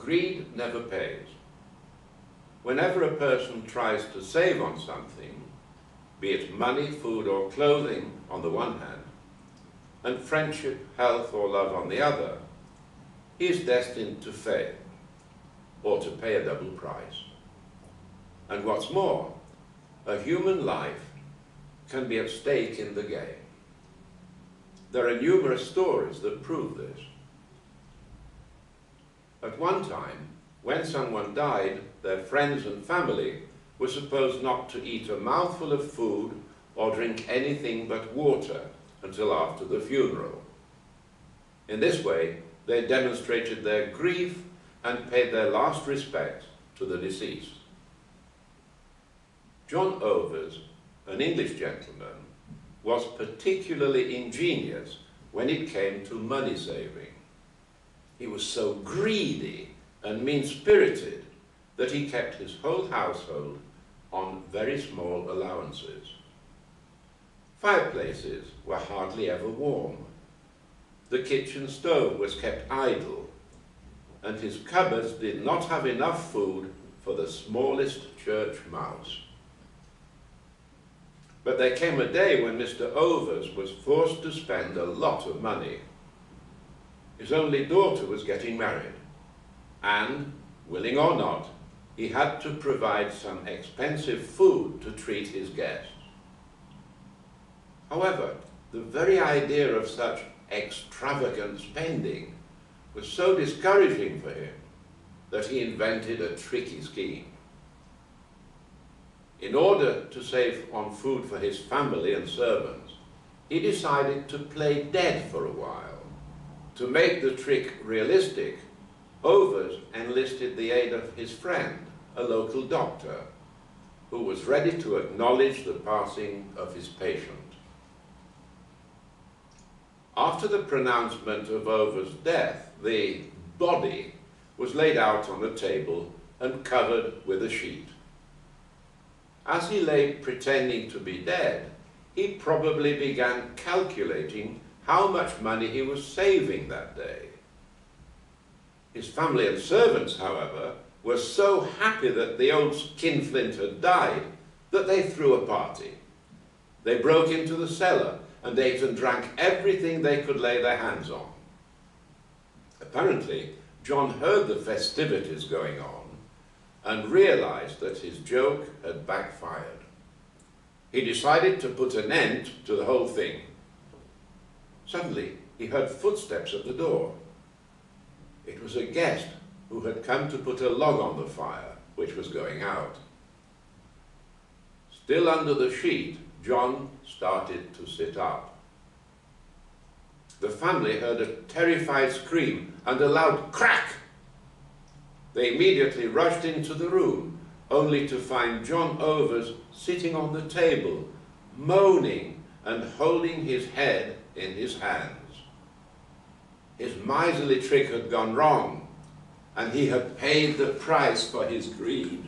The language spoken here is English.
Greed never pays. Whenever a person tries to save on something, be it money, food or clothing on the one hand, and friendship, health or love on the other, he is destined to fail, or to pay a double price. And what's more, a human life can be at stake in the game. There are numerous stories that prove this. At one time, when someone died, their friends and family were supposed not to eat a mouthful of food or drink anything but water until after the funeral. In this way, they demonstrated their grief and paid their last respects to the deceased. John Overs, an English gentleman, was particularly ingenious when it came to money saving. He was so greedy and mean-spirited that he kept his whole household on very small allowances. Fireplaces were hardly ever warm. The kitchen stove was kept idle, and his cupboards did not have enough food for the smallest church mouse. But there came a day when Mr. Overs was forced to spend a lot of money. His only daughter was getting married, and, willing or not, he had to provide some expensive food to treat his guests. However, the very idea of such extravagant spending was so discouraging for him that he invented a tricky scheme. In order to save on food for his family and servants, he decided to play dead for a while. To make the trick realistic, Overs enlisted the aid of his friend, a local doctor, who was ready to acknowledge the passing of his patient. After the pronouncement of Overs' death, the body was laid out on a table and covered with a sheet. As he lay pretending to be dead, he probably began calculating how much money he was saving that day. His family and servants, however, were so happy that the old skinflint had died that they threw a party. They broke into the cellar and ate and drank everything they could lay their hands on. Apparently, John heard the festivities going on and realized that his joke had backfired. He decided to put an end to the whole thing. Suddenly, he heard footsteps at the door. It was a guest who had come to put a log on the fire, which was going out. Still under the sheet, John started to sit up. The family heard a terrified scream and a loud crack. They immediately rushed into the room, only to find John Overs sitting on the table, moaning and holding his head in his hands. His miserly trick had gone wrong, and he had paid the price for his greed.